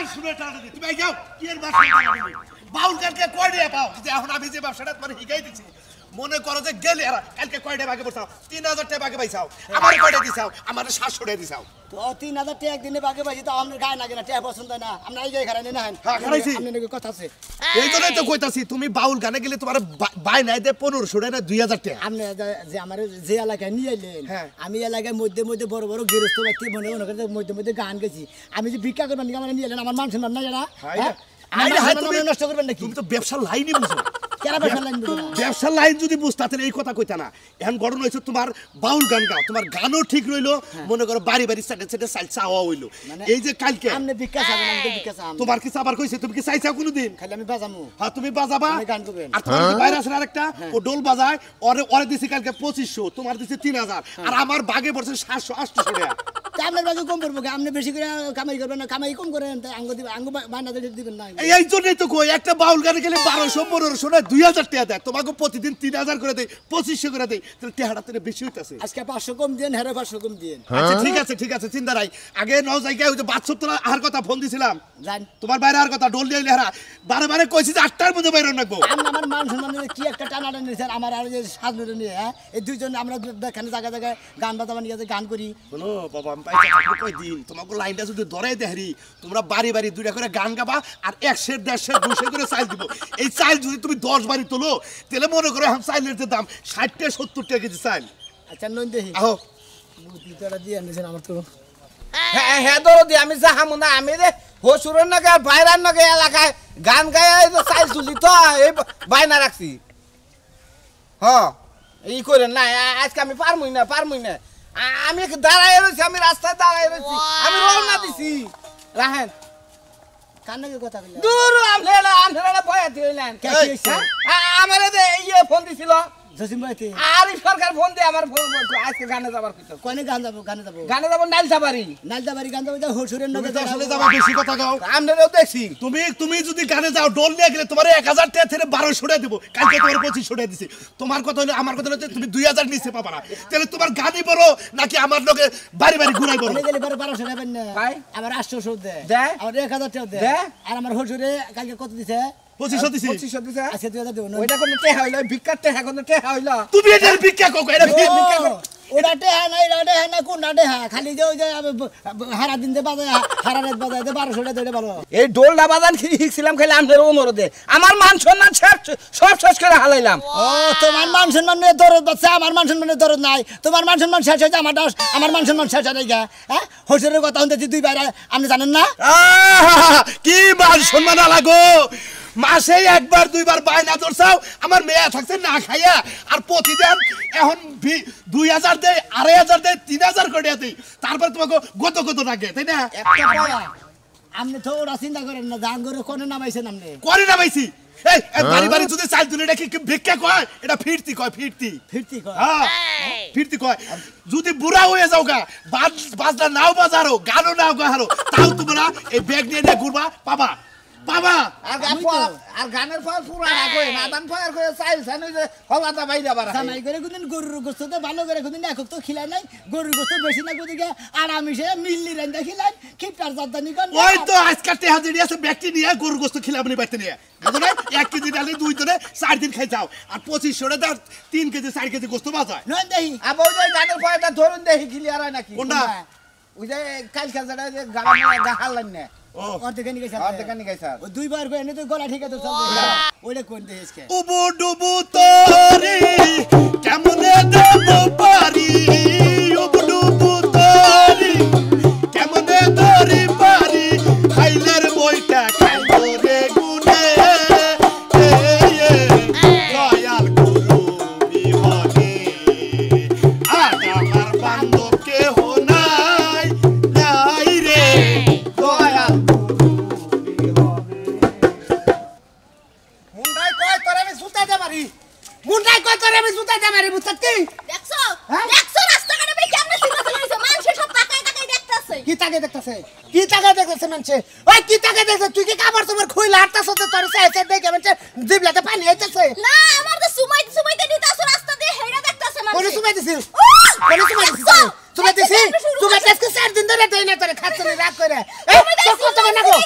মান শুনে টাকা দিই তুমি যাও কি এর মাস বাউল কালকে কয় টাকা পাও যে এখন আমি যে ব্যবসাটা তোমার শিখাই দিছি মনে করো যে গেলে আর কালকে কয় টাকা ভাগে পড়ছাও 3000 টাকা ভাগে পাইছাও আমার কয় টাকা দিছাও আমার 700 টাকা দিছাও তো 3000 টাকা একদিনে ভাগে পাইছি তো আমরা গায় না কেন টাকা পছন্দ না আমরা এই জায়গায় খারাই না হ্যাঁ খারাইছি আপনি নাকি কথা আছে এই জন্যই তো কইতাছি তুমি বাউল গানে গেলে তোমার বাই নাই দে 1500 টাকা 2000 টাকা আপনি যে আমার যে এলাকায় নিয়ে আইলেন আমি এলাকায় মধ্যে মধ্যে বড় বড় গৃহস্থ ব্যক্তি মনে করে মধ্যে মধ্যে গান গেছি আমি যে ভিক্ষা করবেন নাকি আমার নিয়ে এলেন আমার মান সম্মান না জানা তুমি নষ্ট করবেন নাকি তুমি তো ব্যবসার লাইনই বুঝো কেন ব্যবসার লাইন বুঝো ব্যবসার লাইন যদি বুঝতা তাহলে এই কথা কইতা না এখন ঘটনা হইছে তোমার বাউল গান গাও তোমার গানও ঠিক রইলো মনে করো বাড়ি বাড়ি সেটে সেটে চাল চাওয়া হইলো এই যে কালকে আপনি ভিক্ষা চাবেন আমি ভিক্ষা চাম তোমার কি চাবার কইছে তুমি কি চাইছাও কোনদিন খালি আমি বাজামু হ্যাঁ তুমি বাজাবা আমি গান করবেন আর তোমার কি বাইরে আছে আরেকটা ও ডোল বাজায় ওরে দিছি কালকে 2500 তোমার দিছি 3000 আর আমার ভাগে পড়ছে 700 800 টাকা আপনার বাজে কম পড়বো আপনি বেশি করে কামাই করবেন না কামাই কম করেন তাই আঙ্গ দিবেন আঙ্গ বায়না দিবেন না এই জন্যই তো কই একটা বাউল গানে গেলে 1200 1500 না 2000 টাকা দেয় তোমাকে প্রতিদিন 3000 করে দেয় 2500 করে দেয় তাহলে টাকাটা তো বেশি হইতাছে আজকে 500 কম দেন হেরে 500 কম দেন আচ্ছা ঠিক আছে চিন্তা নাই আগে নও জায়গায় ওই যে 72 তোলা আর কথা ফোন দিছিলাম জান তোমার বাইরে আর কথা ডোল দিয়ে লেহারা বারে কইছি যে 8টার মধ্যে বাইরে রাখবো আমার মান সম্মান কি একটা টানাটা নিছে আমার আর যে সাজনুরে নিয়ে হ্যাঁ এই দুইজন আমরা দেখানে জায়গা জায়গায় গান বাজাবা নিয়ে গান করি বলো বাবা আমি পাইছি কই দিন তোমাকে লাইনটা যদি ধরে দেহরি তোমরা বাড়ি দুইটা করে গান গাবা আর 100 150 200 করে চাল দিব এই চাল যদি তুমি 10 বাড়ি তোলো তাহলে মনে করো এখন চাইলের যে দাম 60 টাকা 70 টাকা কেজি চাল আচ্ছা নন দেহি আহো বুদ্ধিটা দিয়ে আনছেন আমার তো হ্যাঁ দরদি আমি যাহামু না আমি রে হসুরের নাকি আর বাইরার নাকি এলাকায় গান গায়ে চাইল তুলি তো এই বাইনা রাখছি হ্যাঁ ই করেন না আজকে আমি পারমুই না আমি দাঁড়াই রয়েছি আমি রাস্তায় দাঁড়াই রয়েছি আমি রওনা দিছি রাহেন কান্নাকে কথা বললেন দূর আমরা ভয় দিলেন আমার ইয়ে ফোন দিছিল জসিম ভাইতে আরিফ সরকার ফোন দিয়ে আমার ফোন আজকে গানে যাবার কথা কোনে গান যাব গানে যাব নাইলসাবাড়ি গান যাব হসুরের নগে আসলে যাবা বেশি কথা গাও আমরাও দেখছি তুমি যদি গানে যাও ডোল নিয়ে গেলে তোমার 1000 টাকা থেকে 1200 টাকা দেব কালকে তোমার 2500 টাকা দিছি তোমার কথা হলো আমার কথা হলো তুমি 2000 নিচে পাবা না তাহলে তোমার গানই বড় নাকি আমার লগে বাড়ি ঘুরাই বড় গেলে 1200 টাকা না ভাই আমার 800 দে আমার 1000 টাকা দে আর আমার হসুরে কালকে কত দিছে 2500 দিছি আচ্ছা 2000 দেব না ওইটা কোন টেহা হইলো ভিক্ষার টেহা কোন টেহা হইলো তুমি এটার ভিক্ষা কও এটা ভিক্ষা কও ওটা টেহা না কোন টেহা খালি যে ওই যে হারা দিন দে বাজায় হারা রাত বাজায় 1200 টাকা দেলে ভালো এই ডোলটা বাজান শিখছিলাম খালি আমদের অনুরোধে আমার মান সম্মান সব শেষ করে হালাইলাম ও তোমার মান সম্মান নিয়ে দরদ বাচ্চা আমার মান সম্মানের দরদ নাই তোমার মান সম্মান শেষ হয়েছে আমার মান সম্মান শেষ হয়ে গেছে হ্যাঁ হসুরের কথা শুনতেছি দুই বাইরে আপনি জানেন না কি মান সম্মান লাগো মাসে একবার দুইবার বায়না ধরছাও আমার মেয়ে থাকছে না খাইয়া আর প্রতিদিন এখন 2000 দেয় 2500 দেয় 3000 করে দেয় তারপর তোমাকে গত লাগে তাই না আপনি তো ওরা চিন্তা করেন না দান করে কোনে নামাইছেন আপনি করে নামাইছি এই বাড়ি যদি চাল তুলে এটা কি ভিক্ষা কয় এটা ফিরতি কয় হ্যাঁ ফিরতি কয় যদি বুড়া হয়ে যাও গা বাজনা নাও বাজারো গানও নাও গাহারো তাও তোমরা এই ব্যাগ নিয়ে ঘুরবা পাবা আর গানের ফল পুরা রাখো না দান ফল করে চাইল সান ওই যে হলাটা বাইরে বাড়া জামাই করে কোনদিন গরুর গোশত তো ভালো করে কোনদিন একক তো খিলাই নাই গরুর গোশত বেশি না কোদিকে আরামিসে মিল্লি রান্দা খিলাই খিপটার জাদানি কোন ওই তো আজকাল টেহা জেডি আছে ব্যক্তি নিয়ে গরুর গোশত খিলাবনি বাইতে নিয়ে বুঝো না 1 কেজি ডালে 2 দিনে 4 দিন খাই যাও আর 2500 টাকা 3 কেজি 4 কেজি গোশত বাজায় নন দেহি আবার ওই গানের ফলটা ধরুন দেখি ক্লিয়ার হয় নাকি কোনটা ওই যে কালকা যেটা যে গান গাহালেন না ও অর্ধেকানি গাইছে ও দুইবার কই এনে তো গলা ঠিক আছে সব ওইটা কোন দেশকে উবু ডুবু তোরে কেমনে দেব পারি উবু ডুবু তোরে কেমনে ধরি পারি খাইলের বইটা খাইলো রে গুনে দয়াল গুরু বিহনে আর আমার বান্ধব কেহ নাই রে দয়াল মুন্ডাই কয় তোরে আমি সুতাইতে মারি বুঝছত কি দেখছো রাস্তাঘাটে ভাই কেমনে সিনেমা চলছে মানুষ সব তাকায় দেখতাছে কি তাকে দেখতেছে মানুষে ওই কি তাকে দেখছে তুই কি কাপড় তোমার খুইলা হাঁটতাছ তো তোর চাইছে দেখে মানুষে জিবলাতে পানি আইতাছে না আমার তো সুমাইতে দিতাছো রাস্তা দিয়ে হেইরা দেখতাছে মানুষ কোন সুমাই দিছিস সুমাই দিছিস তুই আজকে 4 দিন ধরে দেই না তোরে খাচ্ছনি রাগ করে এই কত না গো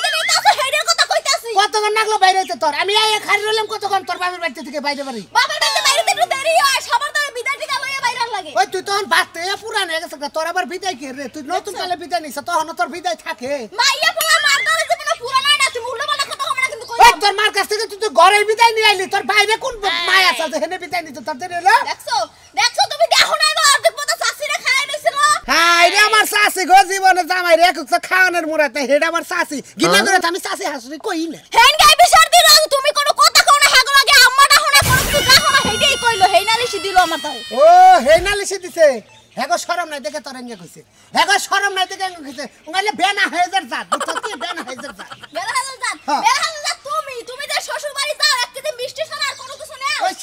আমি এই খালি রইলাম কতক্ষণ তোর বাবার বাড়ি থেকে বাইরে বাড়ি বাবার বাড়িতে বাইরে একটু দেরি হয় সবার তো বিদায় টিকা লইয়া বাইরে লাগে ওই তুই তখন বাড়তে পুরান হয়ে গেছে তোর আবার বিদায় কে রে তুই নতুন কালে বিদায় নিছ তখন তোর বিদায় থাকে মাইয়া পোলা মার দাও যে না পুরানা না তুমি উল্টো পাল্টা কথা হবে না কিন্তু কই ওই তোর মার কাছ থেকে তুই তো ঘরের বিদায় নিয়ে আইলি তোর বাইরে কোন মায়া আছে যে হেনে বিদায় নিত তার দেরি হলো দেখছো তুমি দেখো না অর্ধেক পথে শাশুড়ি খায় নিছিল হ্যাঁ এটা আমার শাশি গো জীবনে জামাই রে একক খাওয়ানোর মুরাতে হেডা আমার শাশি গিনা করে আমি শাশি হাসুরি কই না হেন গাই বিচার দিল তুমি কোনো কথা কও না হাগো লাগে আম্মাটা হনে কোনো কিছু দেখো না হেইটাই কইলো হেইনালিশি দিল আমার তাই ও হেনালিশি দিছে হেগো শরম নাই দেখে তোর এঙ্গে কইছে হেগো শরম নাই দেখে এঙ্গে কইছে উঙ্গালে বেনা হাজার জাত বুঝছস বেনা হাজার জাত তুমি যে শ্বশুর বাড়ি যাও এক কেজি মিষ্টি ছাড়া আর কোনো কিছু না ওই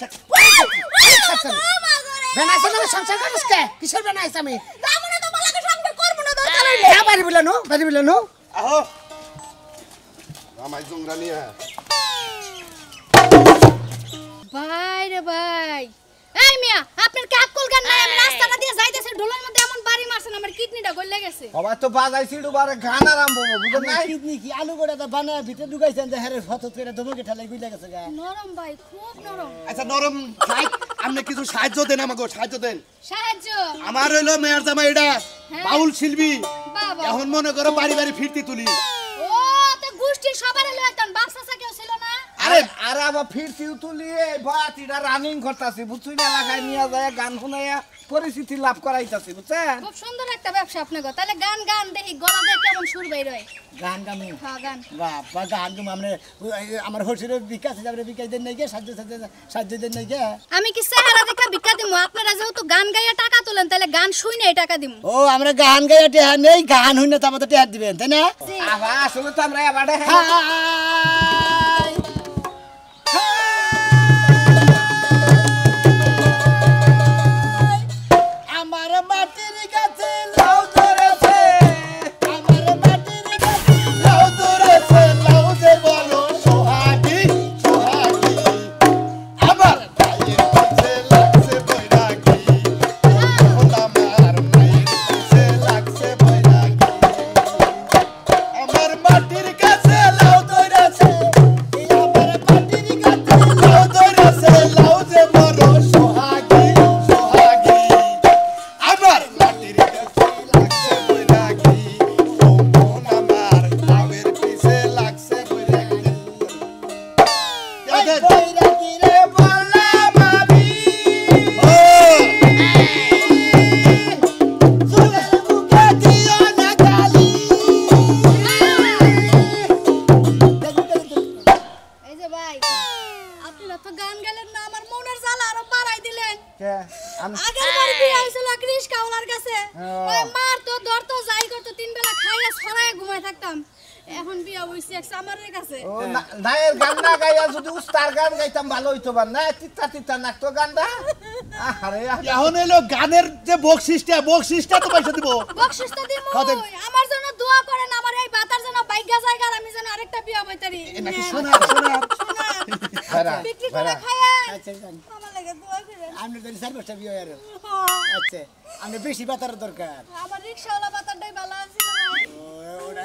বেনা আছে না সংসার করিস কে কিসের বেনা আছে আমি দামনে তো বলাকে সংসার করব না দরকার হইলে হ্যাঁ বাড়ি বিলানো আহো আমায় জংরা নিয়ে ভাই রে ভাই এই মিয়া আপনার কি আকল জ্ঞান নাই আমি রাস্তা না দিয়ে যাইতেছি ঢোলের মধ্যে এমন বাড়ি মারছেন আমার কিডনিটা গলে গেছে বাবা তো বাজাইছি দুবারে গান আরম্ভ বুঝো নাই কিডনি কি আলু গোড়া তো বানা ভিতরে ঢুকাইছেন যে হেরে ফটো করে দমকে ঠেলাই গইলা গেছে গা নরম ভাই খুব নরম আচ্ছা নরম খাই আপনি কিছু সাহায্য দেন আমাকে সাহায্য দেন সাহায্য আমার হইলো মেয়ের জামাই এটা বাউল শিল্পী বাবা এখন মনে করো বাড়ি বাড়ি ফিরতি তুলি ও তো গোষ্ঠীর সবার হলো একজন বাক্সাসা কেউ ছিল না আরে আরে আবার ফিরছি তুলি এই বাতিটা রানিং করতাছি বুঝছুই না এলাকায় নিয়ে যায় গান শুনাইয়া পরিস্থিতি লাভ করাইতাছি বুঝছেন খুব সুন্দর একটা ব্যবসা আপনাকে তাহলে গান গান দেখি গলা দিয়ে কেমন সুর বের হয় গান গামি হ্যাঁ গান বাবা গান গাম আমরা আমার হরসিরে বিকাশ যাবে বিকাশ দেন নাই গে সাহায্য দেন নাই গে আমি কি চেহারা দেখা ভিক্ষা দিমু আপনারা যেহেতু গান গাইয়া টাকা তোলেন তাহলে গান শুনে টাকা দিমু ও আমরা গান গাইয়া টেহা নেই গান হইনা তো আমাদের টেহা দিবেন তাই না আবার আসলে তো আমরা এবারে আমার মাটির কাছে লাউ ধরেছে আমার মাটির কাছে লাউ ধরেছে লাউ যে বলো সোহাগী সোহাগী আমার ভাইয়ের কাছে লাগছে বৈরাগী আমার মায়ের কাছে লাগছে বৈরাগী আমার মাটির কাছে লাউ ধরেছে আমার মাটির কাছে লাউ ধরেছে লাউ যে বলো সোহাগী সোহাগী আমার মাটির কাছে লাগছে বৈরাগী মন আমার লাউয়ের পিছে লাগছে বৈরাগী বৈরাগী রে বললাম আমি সুরের মুখে দিও না গালি এই যে ভাই আপনারা তো গান গেলেন না আমার মনের জ্বালা আরো বাড়াই দিলেন আগের বার বিয়ে হয়েছিল কৃষ কাউলার কাছে ওই মার তো ধরতো যাই করতো 3 বেলা খাইয়া ছড়ায় ঘুমায় থাকতাম এখন বিয়ে হইছে এক সামারের কাছে ও নায়ের গান না গাইয়া যদি উস্তার গান গাইতাম ভালো হইতো বা না তিতা তিতা নাকতো গানটা আরে এখন এলো গানের যে বকশিসটা তো পয়সা দিব বকশিস তো দিমু খাদেন। আমার জন্য দোয়া করেন আমার এই বাতার জন্য বাইগা জায়গা আর আমি যেন আরেকটা বিয়ে হইতারি নাকি সোনার ভাড়া বিক্রি করে খায় আচ্ছা জান আমার লাগে দোয়া করেন আমরা তো সার বসে বিয়ে আর আচ্ছা আমরা বেশি বাতার দরকার আমার রিকশাওয়ালা বাতারটাই ভালো আছিল ভাই ওটা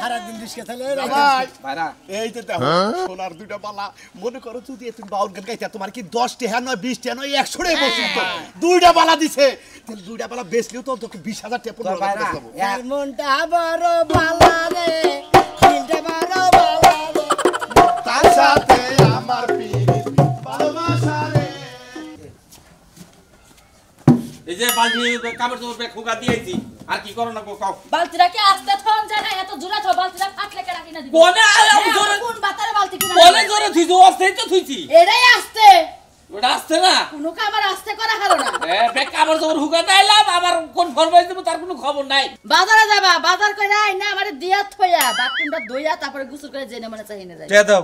হারা দিন রিস্কে চলে ভাই ভাড়া এই যে দেখো সোনার দুইটা বালা মনে করো যদি তুমি বাউল গান গাইতে তোমার কি 10 টাকা নয় 20 টাকা নয় 100 টাকা বসে তো দুইটা বালা দিছে তাহলে দুইটা বালা বেচলেও তো 20000 টাকা 15000 টাকা পাবো এর মনটা বড় বালা রে দিলটা বড় বালা রে তার সাথে আমার পিরিত ভালোবাসা রে এই যে বালতি কাপড় চোপড় খোকা দিয়েছি আর কি করো না কাও বালতিটা কি আস্তে থন যায় না এত জোরে থ বালতিটা ফাটলে কেডা কিনা দিবি কোনে আম জোরে কোন বাতারে বালতি কিনা কোনে জোরে থুইছো অস্তেই তো থুইছি এটাই আস্তে ওটা আসছে না কোনো কামার আস্তে করা হলো না এ বে কাপড় চোপড় হুকা দাইলাম আবার কোন ফরমাইছ দেব তার কোনো খবর নাই বাজারে যাবা বাজার কইরা আই না আমারে দিয়া থইয়া বাথরুমটা ধইয়া তারপরে গোসল করে জেনে মনে চাইনে যায় তে দাও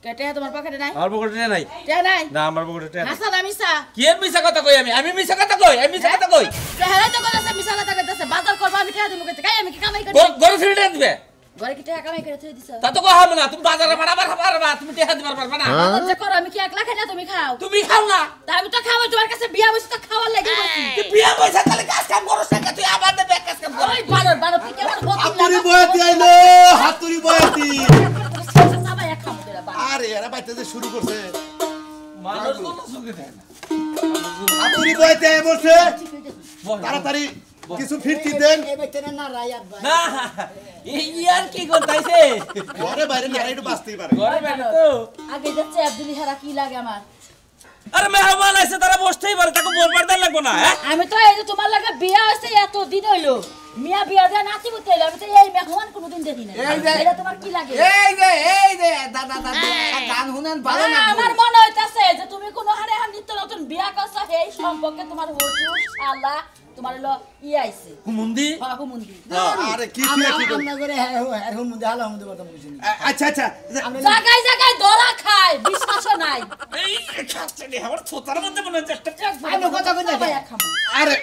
কেটে তোমার পকেটে নাই আমার পকেটে নাই তে নাই না আমার পকেটে নাই হাসা দামিসা কি এর মিছা কথা কই আমি মিছা কথা কই আমি মিছা কথা কই চেহারা তো কইতাছে মিছা কথা কইতাছে বাজার করবা আমি টাকা দিমু কইতে কাই আমি কি কামাই করি গরু ছিড়ে দিবে ঘরে কি টাকা কামাই করে থই দিছ তা তো কহাম না তুমি বাজারে বাড়াবার পারবা তুমি টাকা দিবার পারবা না বাজার যে করো আমি কি একলা খাই না তুমি খাও তুমি খাও না তা আমি তো খাওয়াই তোমার কাছে বিয়া বসে তো খাওয়ার লাগি বসি তুই বিয়া পয়সা তাহলে কাজ কাম করছ না তুই আবার দেবে কাজ কাম কর ওই বানর বানর তুই কি আমার বকি হাতুড়ি বয়াতি আইলো হাতুড়ি বয়াতি সবাই এক খাম করে বানর আরে এরা বাইতে যে শুরু করছে মানুষ কোনো সুখে থাকে না আপনি বইতে বসে তাড়াতাড়ি কিছু ফিরতি দেন এই বেচতে না রায়াত ভাই না এই ইয়ার কি করতাইছে ঘরে বাইরে না একটু বাঁচতেই পারে ঘরে বেড়ে তো আগে যাচ্ছে আব্দুল হারা কি লাগে আমার আরে মেহমান আছে তারা বসতেই পারে তাকে বলবার দেন লাগবো না হ্যাঁ আমি তো এই যে তোমার লাগে বিয়া হইছে এত দিন হইলো মিয়া বিয়া দেয়া নাতি বুতে হইলো আমি তো এই মেহমান কোনোদিন দেখি না এটা তোমার কি লাগে এই যে দাদা গান শুনেন ভালো না আমার মনে হইতাছে যে তুমি কোনো হারে নিত্য নতুন বিয়া করছো এই সম্পর্কে তোমার হুজুর শালা তোমার হলো আইছে হুমুন্দি হ্যাঁ হুমুন্দি আরে কি ফিরে কি আমরা করে এখন মধ্যে হালা মধ্যে কথা বুঝিনি আচ্ছা আচ্ছা জায়গায় জায়গায় দরা খায় বিশ্বাস নাই এই খাচ্ছে রে আমার ছোটার মধ্যে মনে হচ্ছে একটা আমি কথা কই না আরে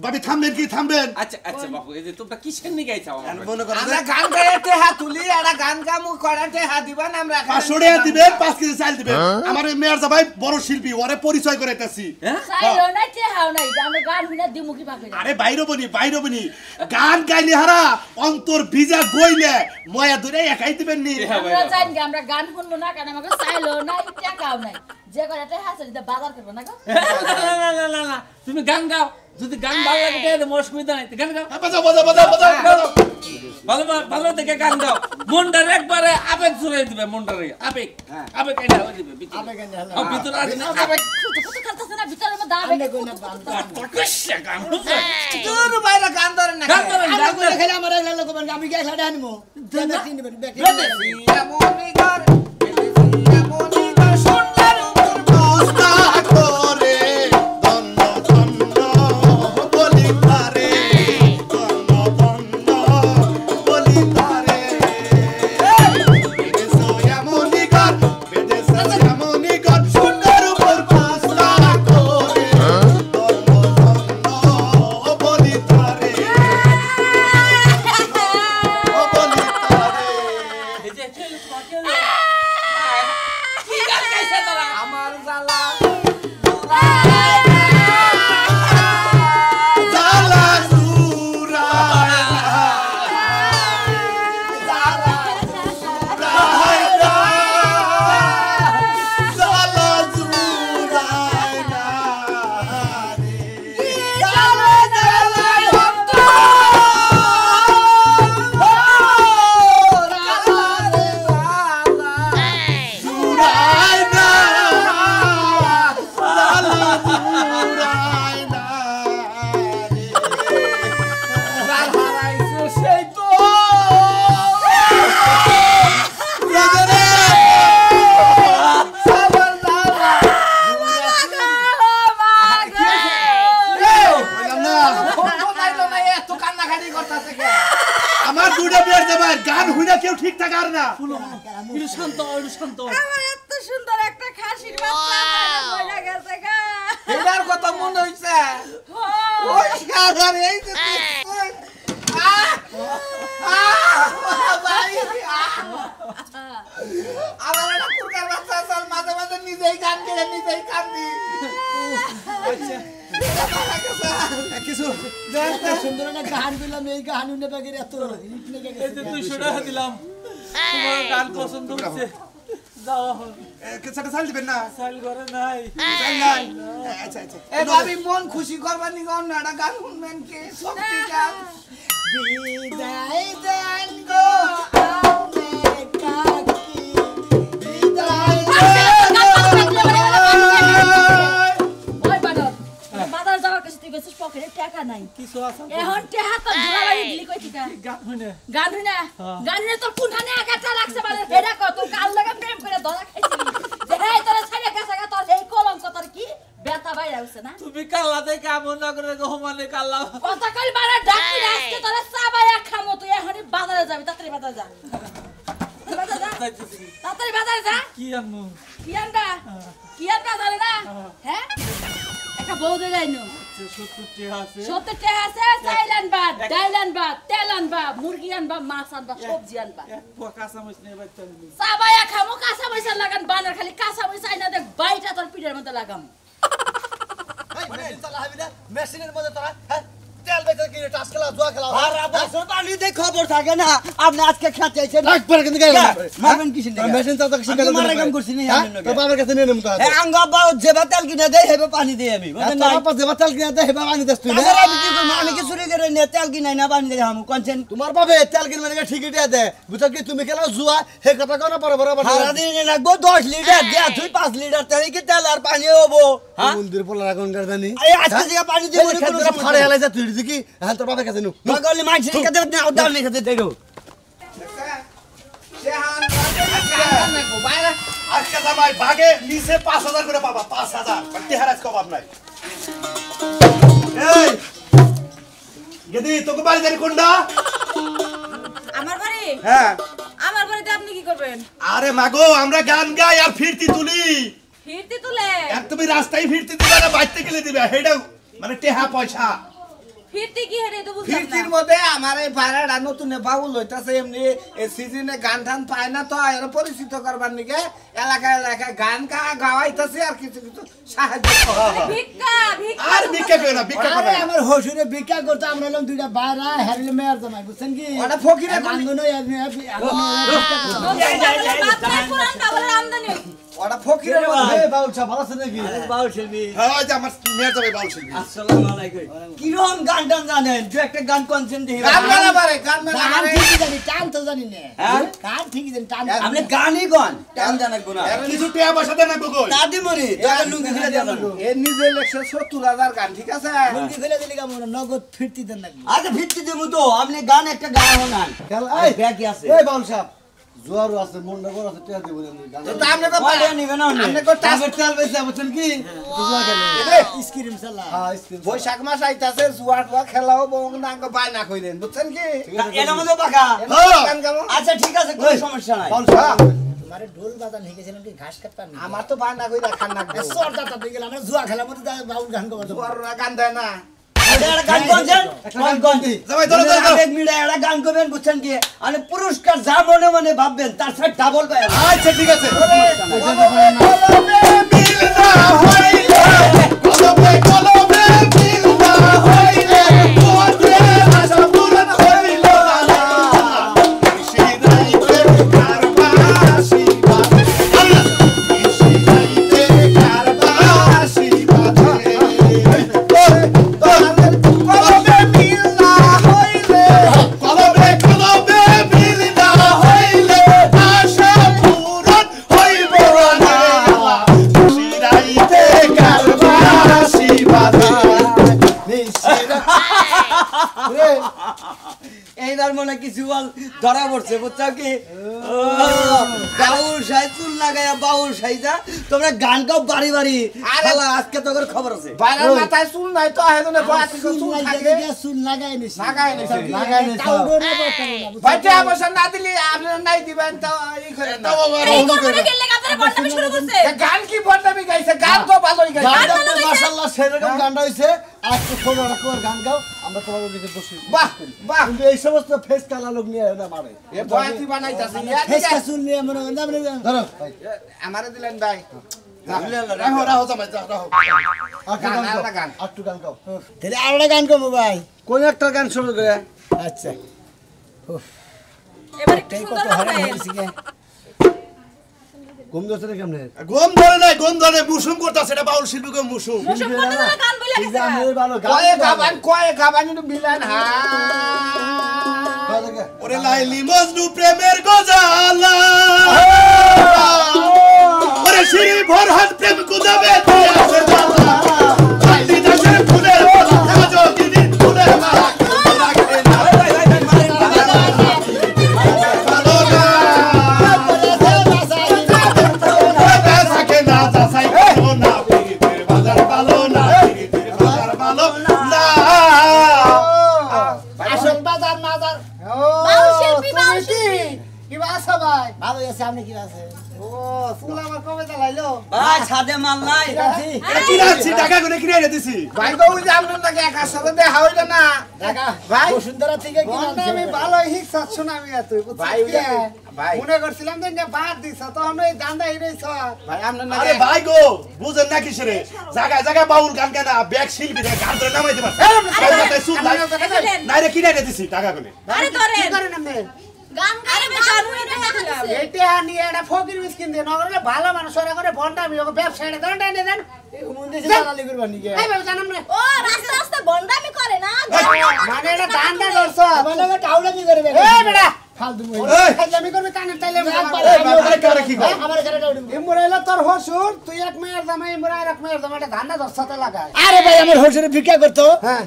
ভাবি থামবেন কি থামবেন আচ্ছা আচ্ছা বাবু এই যে তোমরা কিসের নিয়ে গাইছো আমার মনে করেন আমরা গান গাইতে হাত তুলি এরা গান গামু করাতে হাত দিবেন আমরা 500 টাকা দিবেন 5 কেজি চাল দিবেন আমার মেয়ার ভাই বড় শিল্পী ওরে পরিচয় করাইতাছি চাইলো নাই তেহাও নাই আমরা গান বিনা দিমু কি পাবে আরে বাইরে বনি গান গাইলে হারা অন্তর ভিজা গইলে ময়া ধরে একাই দিবেন নি আমরা জানি কি আমরা গান শুনবো না কারণ আমাকে চাইলো নাই টাকাও নাই যে কয়টা হাসে দিতে বাজার করব না গো না তুমি গান গাও যদি গান ভালো লাগে তাহলে মোর অসুবিধা নাই গান গাও বাজাও ভালো ভালো দেখে গান গাও মনটা একবারে আবেগ জুড়ে দিবে মনটারে আবেগ এটা হয়ে দিবে ভিতরে আছে না আবেগ কত খালতাছ না ভিতরে মধ্যে আবে কই না কষ্ট গান তোর বাইরে গান ধরে না গান ধরেন, গান ধরেন। খেলে আমার এলা লোক আমি গিয়ে সাড়ে আনবো তুমি কিনবে বেকে এমনই গান এমনই গান সুন্দর দোস্তা করে দন্ন দন্ন বলি তারে দন্ন দন্ন বলি তারে বেদেশ এমনই গান বেদেশ এমনই গান সুন্দর উপর দোস্তা করে দন্ন দন্ন বলি তারে বলি তারে এই যে খেল খেল কি গান গাইছে তোরা আমার জ্বালা জালা সুরায় জালা সুরায় না সুরায় না জালা সুরায় না হারাইছে সেই তো এত কান্নাকাটি করতেছে কে আমার দুইটা বিয়ার দেবার গান হইনা কেউ ঠিক থাকে আর না শান্ত আমার এত সুন্দর একটা খাসির বাচ্চা মরে গেছে গা এটার কথা মনে হইছে ওই শালার এই যে আমার একটা কুরকার বাচ্চা আছে মাঝে মাঝে নিজেই গান গেলে নিজেই কান্দি কিছু সুন্দর না গান দিলাম এই গান উনে বাগের এত এই যে 200 টাকা দিলাম তোমার গান পছন্দ হচ্ছে যাও কিছুটা চাল দিবেন না সাইল করে নাই চাল নাই আচ্ছা আচ্ছা এ ভাবি মন খুশি করবার নি গান না গান শুনবেন কে শক্তি গান বিদায় দেন গো আমনে কাকি বিদায় ওই বাদর বাজার যাওয়ার কাছে তুই গেছিস পকেটে টাকা নাই কিছু আছে এখন টাকা তো জোড়াবাড়ি দিলি কই ঠিকা গান হইনে গান হইনা তোর কোনখানে একাটা লাগছে মানে হেডা কত তোর কাল লাগা প্রেম করে ধরা খাইছিলি যে হেই তোর ছাইরা গেছে গা তোর এই কলঙ্ক তোর কি ব্যথা বাইরে হইছে না তুমি কাল্লাতে কামন না করে গো মানে কাল্লা কথা কই বারে ডাকি আজকে তোর চাবায়া খামো তুই এখনই বাজারে যাবি তাড়াতাড়ি বাজারে যা তাড়াতাড়ি বাজারে যা কি আনমু কি আনবা জানে না হ্যাঁ একটা বউ দে যাইনো 70 টাকা আছে 70 টাকা আছে চাইল আনবা ডাইল আনবা তেল আনবা মুরগি আনবা মাছ আনবা সবজি আনবা এক পোয়া কাঁচা মরিচ নিয়ে বাইতে আনবি চাবায়া খামো কাঁচা মরিচ লাগান বানার খালি কাঁচা মরিচ আইনা দেখ বাইটা তোর পিঠের মধ্যে লাগাম মেশিনের মধ্যে তোরা হ্যাঁ তেল বেচে কিনে টাস খেলা জুয়া খেলা আর বছর পানি দে খবর থাকে না আপনি আজকে খেতে আইছেন একবার কিন্তু গেল মারবেন কিসের দিকে মেশিন তো শিখে মারা কাম করছি না তো বাবার কাছে নিয়ে নেম তো এ আঙ্গা বাও যেবা তেল কিনে দেই হেবে পানি দেই আমি বুঝেন না বাবা যেবা তেল কিনে দেই হেবে পানি দেস তুই না আমি কি করব আমি কি চুরি করে নে তেল কিনাই না পানি দেই হামু কোনছেন তোমার বাবে তেল কিনে মানে ঠিকই দে বুঝছ কি তুমি খেলা জুয়া হে কথা কোন বড় বড় সারা দিন লাগবো 10 লিটার দে তুই 5 লিটার তেল কি তেল আর পানি হবো হ্যাঁ মন্দির পোলা রাখুন জানি এই আজকে যে পানি দিব কোনো ফাড়ে আলাইছা তুই দেখি হ্যাঁ তোর বাবা কাছে নু নগলি মাইছে কাছে দাও দাও নি কাছে দেইরো সেহান বাইরে আজকে জামাই ভাগে নিচে 5000 করে পাবা 5000 টেহারাজ কবাব নাই এই গেদি তোকে বাড়ি জানি কোনটা আমার বাড়ি হ্যাঁ আমার বাড়িতে আপনি কি করবেন আরে মাগো আমরা গান গাই আর ফিরতি তুলি ফিরতে তুলে আর তুমি রাস্তায় ফিরতি দিবে না বাইতে গেলে দিবে হেডা মানে টেহা পয়সা ফিরতে কি হেরে তো বুঝলাম ফিরতির না মধ্যে আমার এই বাইরেটা নতুন বাউল হইতাছে এমনি এই সিজনে গান টান পায় না তো এর পরিচিত করবার নিকে এলাকায় গান গাওয়াইতাছে আর কিছু কিছু সাহায্য ভিক্ষা ভিক্ষা আর ভিক্ষা কই না ভিক্ষা আরে করে আমার হসুরে ভিক্ষা করতে আমরা লম দুইটা বাইরা হেরিলে মেয়ার জমাই বুঝছেন কি ওটা ফকিরে আঙ্গনো পুরান বাবলের আমদানি ওটা ফকিরে এই বাউল সাহেব ভালো আছেন নাকি বাউল শিল্পী হ্যাঁ ওই যে আমার মেয়ে যাবে বাউল শিল্পী আসসালামু আলাইকুম কিরকম গান টান জানেন দু একটা গান কোনছেন দেখি গান গানা পারে গান গান পারে ঠিকই জানি টান তো জানি না হ্যাঁ? গান ঠিকই জানি টান আপনি গানই গান টান জানা গুনা কিছু টেহা পয়সা দেন না কই দাদি মরি দাদা লুঙ্গি ফেলে দেন এর নিজে 170,000 গান ঠিক আছে লুঙ্গি ফেলে দিলি কেমন নগদ ফিরতি দেন নাকি আচ্ছা ফিরতি দেবো তো আপনি গান একটা গান হনান এই ব্যাগ আছে এই বাউল সাহেব জোয়ারও আছে মন্ডা বড় আছে টিয়া দেব গান তো আপনি কো পালিয়ে নিবে না আপনি কো টাস তেল বেচা বুঝছেন কি জুয়া খেলে স্ক্রিম চালা হ্যাঁ স্ক্রিম বৈশাখ মাস আইতাছে জুয়া টুয়া খেলাও বং নাঙ্গ বায়না কইরেন বুঝছেন কি এর মধ্যে বাকা গান গাবো আচ্ছা ঠিক আছে কোনো সমস্যা নাই বাউল সাহেব তোমারে ঢোল বাজান হয়ে গেছিলাম কি ঘাস কাটতাম আমার তো বায়না কইরা খান না সর দাতা দিয়ে গেলাম আমরা জুয়া খেলার মধ্যে বাউল গান গাবো জুয়ার গান দেয় না গান কোনছেন গান কোনটি জামাই ধরো ধরো এক মিনিট একটা গান করবেন বুঝছেন কি মানে পুরস্কার যা মনে মনে ভাববেন তার সাথে ডাবল পায় আচ্ছা ঠিক আছে এইবার মনে কিছু বল ধরা পড়ছে বুঝছো কি বাউল সাই চুল লাগাইয়া বাউল সাইজা তোমরা গান গাও বাড়ি বাড়ি শালা আজকে তোর খবর আছে বাইরের মাথায় চুল নাই তো হেদনে বাতি চুল থাকে চুল লাগাই নিছি লাগাই নিছি লাগাই নিছি বাইতে অবশ্য না দিলি আপনি নাই দিবেন তো এই করে না এই কোরবানি গেলে আপনারা বন্ডামি শুরু করছে গান কি বন্ডামি গাইছে গান তো ভালোই গাইছে মাশাআল্লাহ সেরকম গানটা হইছে আজকে খবর রাখো গান গাও আমরা তোমাদের কাছে বসি বাহ বাহ কিন্তু এই সমস্ত ফেস কালা লোক নিয়ে না মারে এ বয়াতি বানাইতাছে ফেস কা চুল নিয়ে মনে ধরো আমারে দিলেন ভাই রাহো রাহো জামাই যা রাহো একটু গান গাও তাহলে আরেকটা গান গাবো ভাই কোন একটা গান শুরু করে আচ্ছা এবারে কি তাই সুন্দর কত হবে হরে হয়েছে কে ঘুম ধরছে না কেমনে গম ধরে নাই গম ধরে মুসুম করতাছে এটা বাউল শিল্পীকে মুসুম মুসুম করতে তো গান বলে এই যে আমি ভালো কয়ে গাবান কিন্তু মিলান হা ওরে লাইলি মজনু প্রেমের গজালা ওরে শ্রী ভরহাট প্রেম কুদাবে আছে জালা লাইলি দাসের ফুলের মালা সাজো দিদি ফুলের মালা ভালো আছে আপনি কি আছে ও ফুল আমার কবে চালাইলো ভাই ছাদে মাল নাই এটা কি রাখছি টাকা গুনে কিনে এনে দিছি ভাই গো বুঝি আপনার নাকি একার সাথে দেখা হইলো না ভাই বসুন্ধরা থেকে কি আমি ভালো হিসাব শুনামি তুই ভাই ভাই মনে করছিলাম যে বাদ দিছ তখন ওই দান্দা হিরেছ ভাই আপনার আরে নাকি ভাই গো বুঝেন না কিসেরে জায়গায় জায়গায় বাউল গান কেনা ব্যাগ শিল্পী রে গান ধরে নামাইতে পারে নাই রে কিনে এনে দিছি টাকা গুনে আরে ধরে কি করে নামে গান গাইলে বেচারু এনে দিলাম এইটা নিয়ে এটা ফকির মিসকিন দিয়ে নগরে ভালো মানুষ ওরা করে বন্ডামি ওকে ব্যবসায়ীরা দন্ডা এনে দেন মুন্ডে জানালি করবা নিকে এই বাবা জানাম না ও রাস্তা রাস্তা বন্ডামি করে না মানে এটা দান্দা করছ মানে টাউলা কি করে এই বেটা ফালতু এই আমি করবে কানে তাইলে এই কারে কি কয় আমার ঘরে টাউলা ইমরাইলা তোর হসুর তুই এক মেয়ের জামাই ইমরাই এক মেয়ের জামাই এটা ধান্দা দর্শাতে লাগায় আরে ভাই আমার হোসেনে ভিক্ষা করতো হ্যাঁ।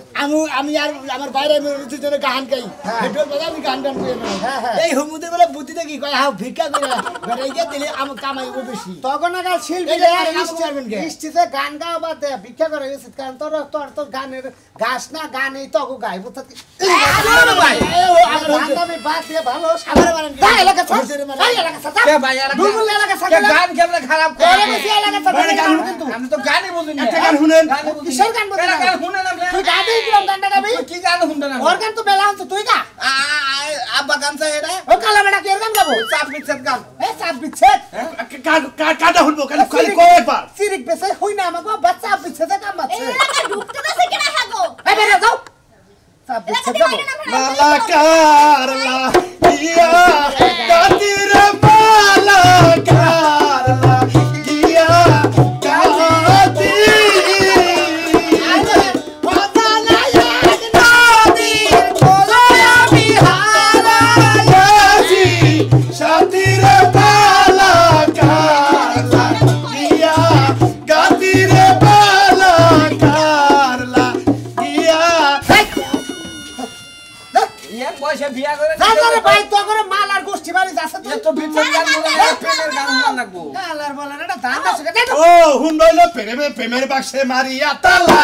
আমি আর আমার বাইরে আমি দুজনে গান গাই হেডফোন বাজা আমি গান গান করি এই হুমুদের বলে বুদ্ধিতে কি কয় হাও ভিক্ষা করে বেটাই গিয়ে দিলে আমার কামাইব বেশি তখন আগে শিল্পী এই যে আর ইস চাইবেন কে? ইষ্টিতে গান গাও বাদ দে ভিক্ষা করে উচিত কারণ তোর তোর তোর গানের গাছ না গান এই তগু গাইব ভাই আমি বাদ দিয়ে ভালো আমার মারেন তাই এলাকা ছাড় হোসেনে মারেন। তাই এলাকা ছাড় কে ভাই আর বুলবুল এলাকা ছাড় গান কেমনে খারাপ ওরে করে বেশি এলাকা ছাড় মানে গান কিন্তু আমি তো গানই বুঝি না একটা গান শুনেন কিসের গান বলছিস গান শুনেন আপনি তুই গাবি কিরম গানটা গাবি কি গান শুনবেন না ওর গান তো বেলা আনছ তুই গা আব্বা গান চাই এটা ও কালা বেটা কি গান গাবো চাপ বিচ্ছেদ গান এ চাপ বিচ্ছেদ কাটা শুনবো খালি খালি কয় পার সিরিক বেসে হই না আমাকে বাচ্চা বিচ্ছেদে কাম এই আছে এলাকা ঢুকতে দাসে কিনা হাগো এই বেটা যাও চাপ এলাকা বিচ্ছেদ দিয়ে গাবো বাইরে না মালাকার লা ইয়া কাতির মালাকার লা ইয়া কাতি শাতির মালাকার লা ইয়া কাতির মালাকার লা ইয়া এক বয়সে বিয়া করে জানারে ভাই তো করে মাল আর গোষ্ঠী বাড়ি যাচ্ছে তুই তো বিচ্ছেদ গান বলে প্রেমের গান শুনতে লাগবো কালার বলে এটা ধান্দা শিখে দে ও হুন্ডইলো প্রেমের বাক্সে মারিয়া তালা